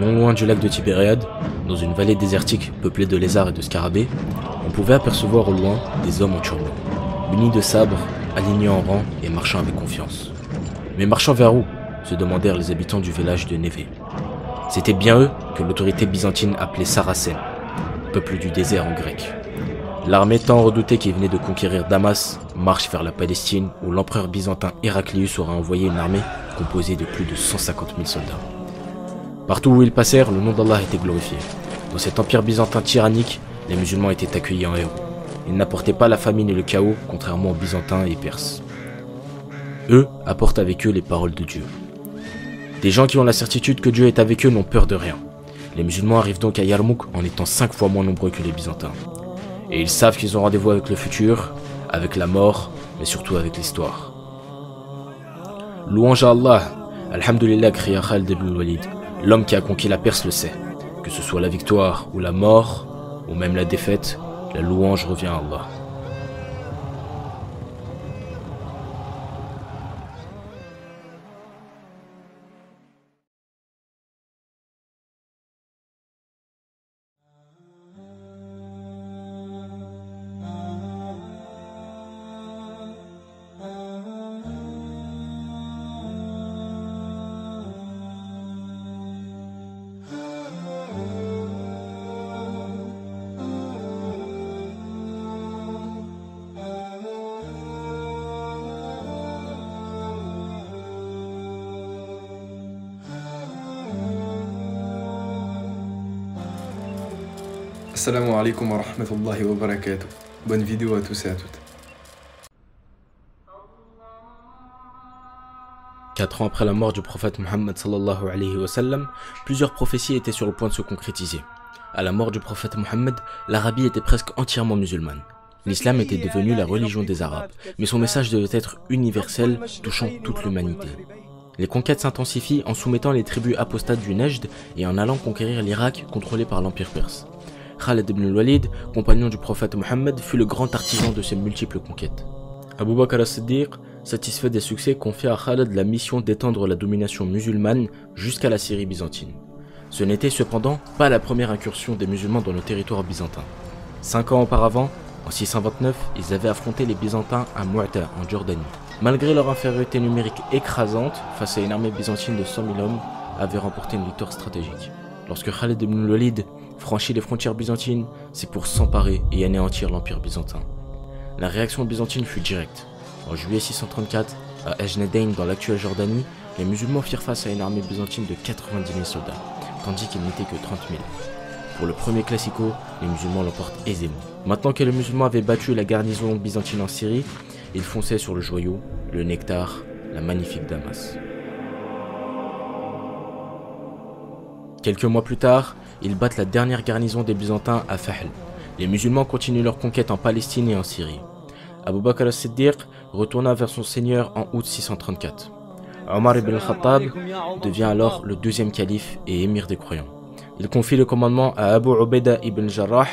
Non loin du lac de Tibériade, dans une vallée désertique peuplée de lézards et de scarabées, on pouvait apercevoir au loin des hommes en turban, munis de sabres, alignés en rang et marchant avec confiance. Mais marchant vers où? Se demandèrent les habitants du village de Névé. C'était bien eux que l'autorité byzantine appelait Saracènes, peuple du désert en grec. L'armée tant redoutée qui venait de conquérir Damas marche vers la Palestine où l'empereur byzantin Héraclius aura envoyé une armée composée de plus de 150 000 soldats. Partout où ils passèrent, le nom d'Allah était glorifié. Dans cet empire byzantin tyrannique, les musulmans étaient accueillis en héros. Ils n'apportaient pas la famine et le chaos, contrairement aux byzantins et perses. Eux apportent avec eux les paroles de Dieu. Des gens qui ont la certitude que Dieu est avec eux n'ont peur de rien. Les musulmans arrivent donc à Yarmouk en étant 5 fois moins nombreux que les byzantins. Et ils savent qu'ils ont rendez-vous avec le futur, avec la mort, mais surtout avec l'histoire. Louange à Allah, Alhamdulillah, cria Khalid ibn Walid. L'homme qui a conquis la Perse le sait. Que ce soit la victoire ou la mort, ou même la défaite, la louange revient à Allah. Assalamu alaikum wa rahmatullahi wa barakatuh. Bonne vidéo à tous et à toutes. 4 ans après la mort du prophète Mohammed sallallahu alayhi wa sallam, plusieurs prophéties étaient sur le point de se concrétiser. À la mort du prophète Mohammed, l'Arabie était presque entièrement musulmane. L'islam était devenu la religion des Arabes, mais son message devait être universel, touchant toute l'humanité. Les conquêtes s'intensifient en soumettant les tribus apostates du Nejd et en allant conquérir l'Irak contrôlé par l'Empire perse. Khalid ibn Walid, compagnon du prophète Mohammed, fut le grand artisan de ces multiples conquêtes. Abu Bakr as-Siddiq, satisfait des succès, confia à Khalid la mission d'étendre la domination musulmane jusqu'à la Syrie byzantine. Ce n'était cependant pas la première incursion des musulmans dans le territoire byzantin. 5 ans auparavant, en 629, ils avaient affronté les Byzantins à Mu'ta, en Jordanie. Malgré leur infériorité numérique écrasante, face à une armée byzantine de 100 000 hommes, avaient remporté une victoire stratégique. Lorsque Khalid ibn Walid franchit les frontières byzantines, c'est pour s'emparer et anéantir l'empire byzantin. La réaction byzantine fut directe. En juillet 634, à Ejnedain dans l'actuelle Jordanie, les musulmans firent face à une armée byzantine de 90 000 soldats, tandis qu'ils n'étaient que 30 000. Pour le premier classico, les musulmans l'emportent aisément. Maintenant que les musulmans avaient battu la garnison byzantine en Syrie, ils fonçaient sur le joyau, le nectar, la magnifique Damas. Quelques mois plus tard, ils battent la dernière garnison des Byzantins à Fahl. Les musulmans continuent leur conquête en Palestine et en Syrie. Abu Bakr as-Siddiq retourna vers son seigneur en août 634. Omar ibn al-Khattab devient alors le deuxième calife et émir des croyants. Il confie le commandement à Abu Ubaida ibn Jarrah.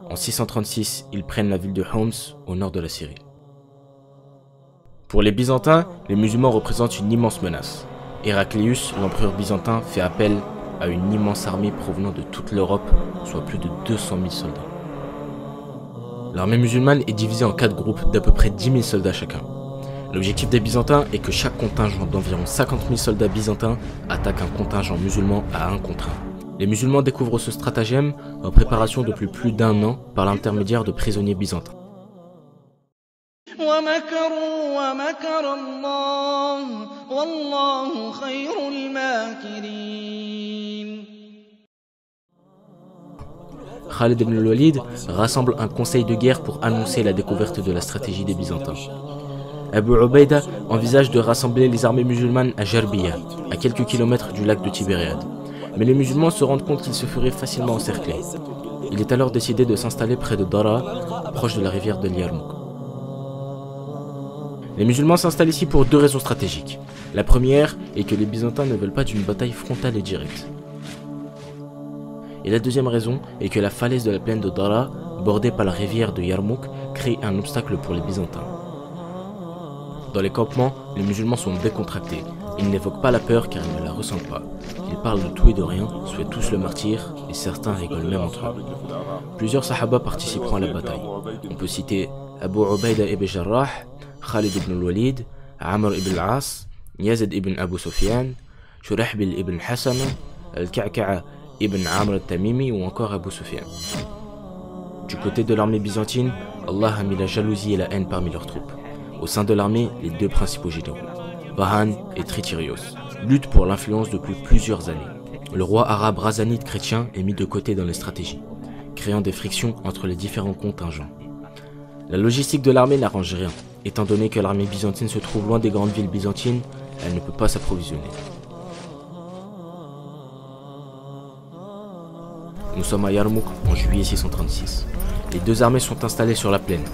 En 636, ils prennent la ville de Homs, au nord de la Syrie. Pour les Byzantins, les musulmans représentent une immense menace. Héraclius, l'empereur byzantin, fait appel à une immense armée provenant de toute l'Europe, soit plus de 200 000 soldats. L'armée musulmane est divisée en 4 groupes d'à peu près 10 000 soldats chacun. L'objectif des Byzantins est que chaque contingent d'environ 50 000 soldats byzantins attaque un contingent musulman à 1 contre 1. Les musulmans découvrent ce stratagème en préparation depuis plus d'1 an par l'intermédiaire de prisonniers byzantins. Khalid ibn Walid rassemble un conseil de guerre pour annoncer la découverte de la stratégie des Byzantins. Abu Ubaida envisage de rassembler les armées musulmanes à Jarbiya, à quelques kilomètres du lac de Tibériade. Mais les musulmans se rendent compte qu'ils se feraient facilement encercler. Il est alors décidé de s'installer près de Dara, proche de la rivière de Yarmouk. Les musulmans s'installent ici pour 2 raisons stratégiques. La première est que les Byzantins ne veulent pas d'une bataille frontale et directe. Et la deuxième raison est que la falaise de la plaine de Dara, bordée par la rivière de Yarmouk, crée un obstacle pour les Byzantins. Dans les campements, les musulmans sont décontractés. Ils n'évoquent pas la peur car ils ne la ressentent pas. Ils parlent de tout et de rien, souhaitent tous le martyr et certains rigolent même entre eux. Plusieurs sahaba participeront à la bataille. On peut citer Abu Ubaida ibn Jarrah, Khalid ibn al-Walid, Amr ibn al-As, Yazid ibn Abu Sufyan, Shurahbil ibn Hassana, Al-Ka'ka'a ibn Amr al-Tamimi ou encore Abu Sufyan. Du côté de l'armée byzantine, Allah a mis la jalousie et la haine parmi leurs troupes. Au sein de l'armée, les deux principaux généraux, Vahan et Tritirios, luttent pour l'influence depuis plusieurs années. Le roi arabe razanide chrétien est mis de côté dans les stratégies, créant des frictions entre les différents contingents. La logistique de l'armée n'arrange rien, étant donné que l'armée byzantine se trouve loin des grandes villes byzantines, elle ne peut pas s'approvisionner. Nous sommes à Yarmouk en juillet 636. Les deux armées sont installées sur la plaine.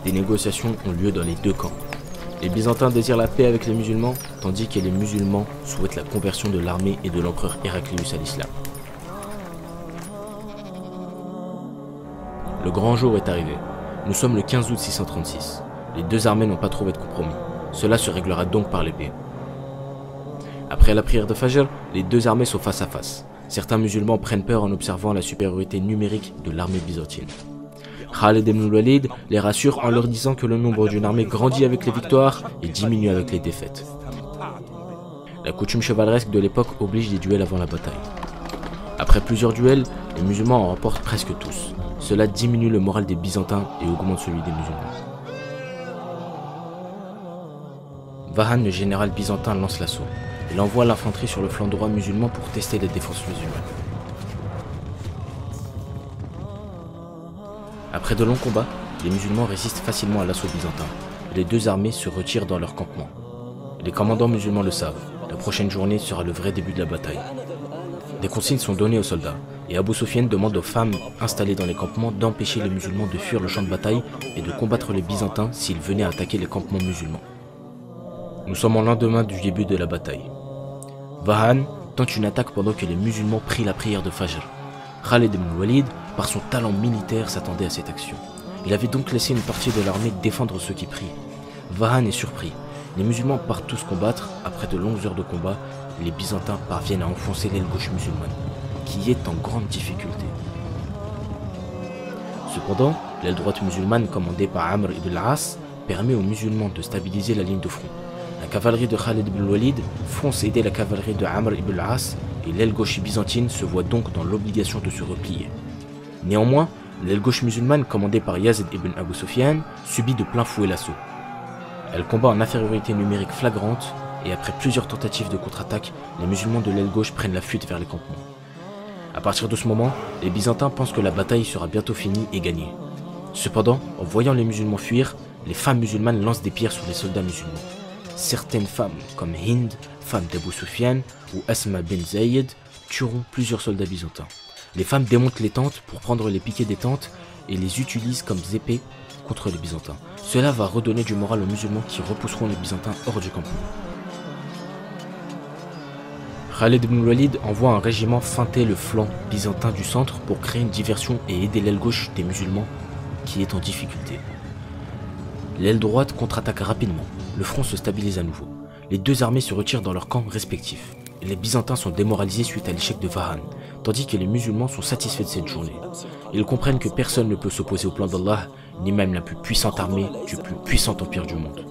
Des négociations ont lieu dans les deux camps. Les Byzantins désirent la paix avec les musulmans, tandis que les musulmans souhaitent la conversion de l'armée et de l'empereur Héraclius à l'islam. Le grand jour est arrivé. Nous sommes le 15 août 636. Les deux armées n'ont pas trouvé de compromis. Cela se réglera donc par l'épée. Après la prière de Fajr, les deux armées sont face à face. Certains musulmans prennent peur en observant la supériorité numérique de l'armée byzantine. Khalid ibn al-Walid les rassure en leur disant que le nombre d'une armée grandit avec les victoires et diminue avec les défaites. La coutume chevaleresque de l'époque oblige des duels avant la bataille. Après plusieurs duels, les musulmans en remportent presque tous. Cela diminue le moral des Byzantins et augmente celui des musulmans. Vahan, le général byzantin, lance l'assaut. Il envoie l'infanterie sur le flanc droit musulman pour tester les défenses musulmanes. Après de longs combats, les musulmans résistent facilement à l'assaut byzantin. Les deux armées se retirent dans leur campement. Les commandants musulmans le savent, la prochaine journée sera le vrai début de la bataille. Des consignes sont données aux soldats, et Abu Sufyan demande aux femmes installées dans les campements d'empêcher les musulmans de fuir le champ de bataille et de combattre les Byzantins s'ils venaient attaquer les campements musulmans. Nous sommes au lendemain du début de la bataille. Vahan tente une attaque pendant que les musulmans prient la prière de Fajr. Khalid ibn Walid, par son talent militaire, s'attendait à cette action. Il avait donc laissé une partie de l'armée défendre ceux qui prient. Vahan est surpris. Les musulmans partent tous combattre. Après de longues heures de combat, les Byzantins parviennent à enfoncer l'aile gauche musulmane, qui est en grande difficulté. Cependant, l'aile droite musulmane, commandée par Amr ibn al-As, permet aux musulmans de stabiliser la ligne de front. La cavalerie de Khalid ibn Walid fonce aider la cavalerie de Amr ibn al-As et l'aile gauche byzantine se voit donc dans l'obligation de se replier. Néanmoins, l'aile gauche musulmane commandée par Yazid ibn Abu Sufyan subit de plein fouet l'assaut. Elle combat en infériorité numérique flagrante et après plusieurs tentatives de contre-attaque, les musulmans de l'aile gauche prennent la fuite vers les campements. À partir de ce moment, les Byzantins pensent que la bataille sera bientôt finie et gagnée. Cependant, en voyant les musulmans fuir, les femmes musulmanes lancent des pierres sur les soldats musulmans. Certaines femmes, comme Hind, femme d'Abu Sufyan, ou Asma bin Zayd, tueront plusieurs soldats byzantins. Les femmes démontent les tentes pour prendre les piquets des tentes et les utilisent comme épées contre les Byzantins. Cela va redonner du moral aux musulmans qui repousseront les Byzantins hors du campement. Khalid ibn Walid envoie un régiment feinter le flanc byzantin du centre pour créer une diversion et aider l'aile gauche des musulmans qui est en difficulté. L'aile droite contre-attaque rapidement. Le front se stabilise à nouveau. Les deux armées se retirent dans leurs camps respectifs. Les Byzantins sont démoralisés suite à l'échec de Vahan, tandis que les musulmans sont satisfaits de cette journée. Ils comprennent que personne ne peut s'opposer au plan d'Allah, ni même la plus puissante armée du plus puissant empire du monde.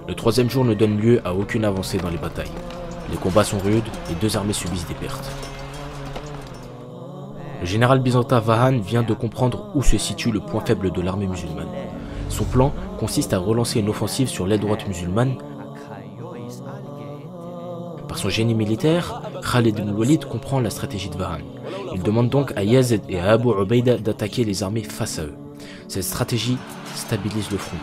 Le troisième jour ne donne lieu à aucune avancée dans les batailles. Les combats sont rudes, les deux armées subissent des pertes. Le général byzantin Vahan vient de comprendre où se situe le point faible de l'armée musulmane. Son plan consiste à relancer une offensive sur l'aile droite musulmane. Par son génie militaire, Khalid ibn Walid comprend la stratégie de Vahan. Il demande donc à Yazid et à Abu Ubaida d'attaquer les armées face à eux. Cette stratégie stabilise le front.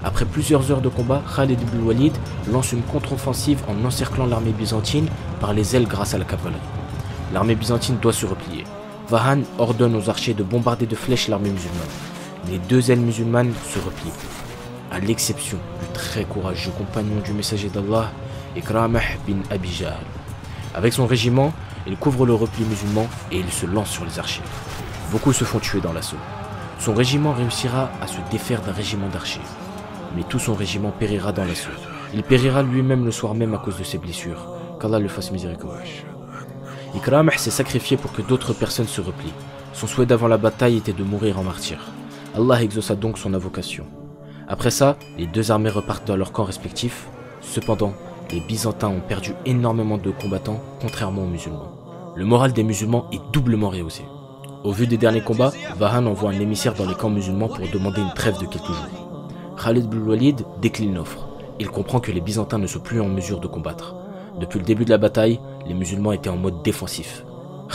Après plusieurs heures de combat, Khalid ibn Walid lance une contre-offensive en encerclant l'armée byzantine par les ailes grâce à la cavalerie. L'armée byzantine doit se replier. Vahan ordonne aux archers de bombarder de flèches l'armée musulmane. Les deux ailes musulmanes se replient, à l'exception du très courageux compagnon du messager d'Allah, Ikramah bin Abi Jahl. Avec son régiment, il couvre le repli musulman et il se lance sur les archers. Beaucoup se font tuer dans l'assaut. Son régiment réussira à se défaire d'un régiment d'archers. mais tout son régiment périra dans l'assaut. Il périra lui-même le soir même à cause de ses blessures, qu'Allah le fasse miséricorde. Ikramah s'est sacrifié pour que d'autres personnes se replient. Son souhait d'avant la bataille était de mourir en martyr. Allah exauça donc son invocation. Après ça, les deux armées repartent dans leurs camps respectifs. Cependant, les Byzantins ont perdu énormément de combattants, contrairement aux musulmans. Le moral des musulmans est doublement rehaussé. Au vu des derniers combats, Vahan envoie un émissaire dans les camps musulmans pour demander une trêve de quelques jours. Khalid ibn Walid décline l'offre. Il comprend que les Byzantins ne sont plus en mesure de combattre. Depuis le début de la bataille, les musulmans étaient en mode défensif.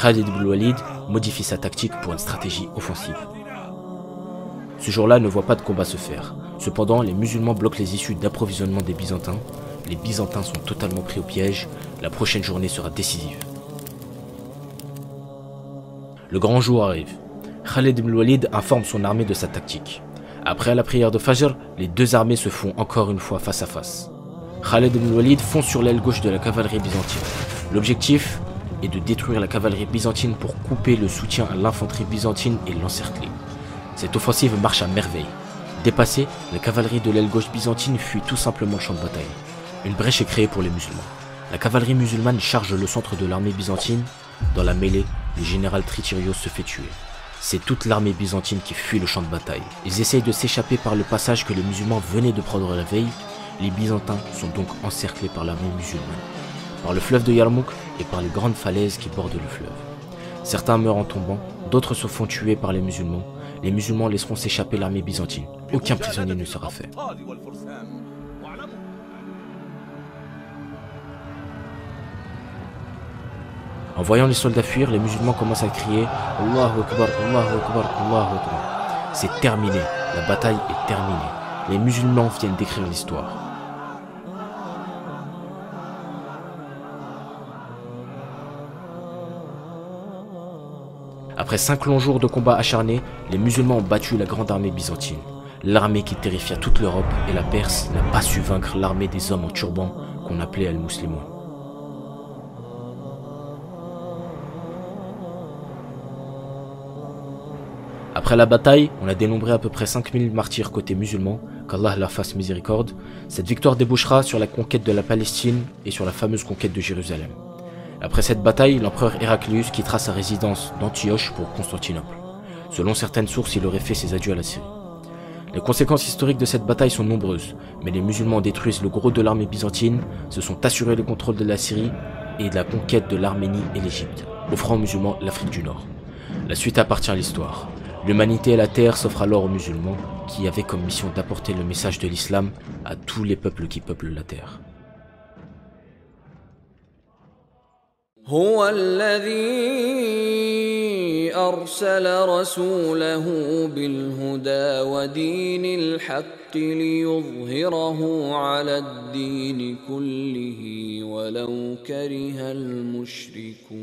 Khalid ibn Walid modifie sa tactique pour une stratégie offensive. Ce jour-là ne voit pas de combat se faire. Cependant, les musulmans bloquent les issues d'approvisionnement des Byzantins. Les Byzantins sont totalement pris au piège. La prochaine journée sera décisive. Le grand jour arrive. Khalid ibn Walid informe son armée de sa tactique. Après la prière de Fajr, les deux armées se font encore une fois face à face. Khalid ibn Walid fonce sur l'aile gauche de la cavalerie byzantine. L'objectif est de détruire la cavalerie byzantine pour couper le soutien à l'infanterie byzantine et l'encercler. Cette offensive marche à merveille. Dépassée, la cavalerie de l'aile gauche byzantine fuit tout simplement le champ de bataille. Une brèche est créée pour les musulmans. La cavalerie musulmane charge le centre de l'armée byzantine. Dans la mêlée, le général Tritirios se fait tuer. C'est toute l'armée byzantine qui fuit le champ de bataille. Ils essayent de s'échapper par le passage que les musulmans venaient de prendre la veille. Les Byzantins sont donc encerclés par l'armée musulmane, par le fleuve de Yarmouk et par les grandes falaises qui bordent le fleuve. Certains meurent en tombant, d'autres se font tuer par les musulmans. Les musulmans laisseront s'échapper l'armée byzantine. Aucun prisonnier ne sera fait. En voyant les soldats fuir, les musulmans commencent à crier « Allahu Akbar, Allahu Akbar, Allahu Akbar ». C'est terminé, la bataille est terminée. Les musulmans viennent d'écrire l'histoire. Après 5 longs jours de combats acharnés, les musulmans ont battu la grande armée byzantine. L'armée qui terrifia toute l'Europe et la Perse n'a pas su vaincre l'armée des hommes en turban qu'on appelait Al-Muslimun. Après la bataille, on a dénombré à peu près 5000 martyrs côté musulman, qu'Allah leur fasse miséricorde. Cette victoire débouchera sur la conquête de la Palestine et sur la fameuse conquête de Jérusalem. Après cette bataille, l'empereur Héraclius quittera sa résidence d'Antioche pour Constantinople. Selon certaines sources, il aurait fait ses adieux à la Syrie. Les conséquences historiques de cette bataille sont nombreuses, mais les musulmans détruisent le gros de l'armée byzantine, se sont assurés le contrôle de la Syrie et de la conquête de l'Arménie et l'Égypte, offrant aux musulmans l'Afrique du Nord. La suite appartient à l'histoire. L'humanité et la terre s'offrent alors aux musulmans, qui avaient comme mission d'apporter le message de l'islam à tous les peuples qui peuplent la terre. هو الذي أرسل رسوله بالهدى ودين الحق ليظهره على الدين كله ولو كره المشركون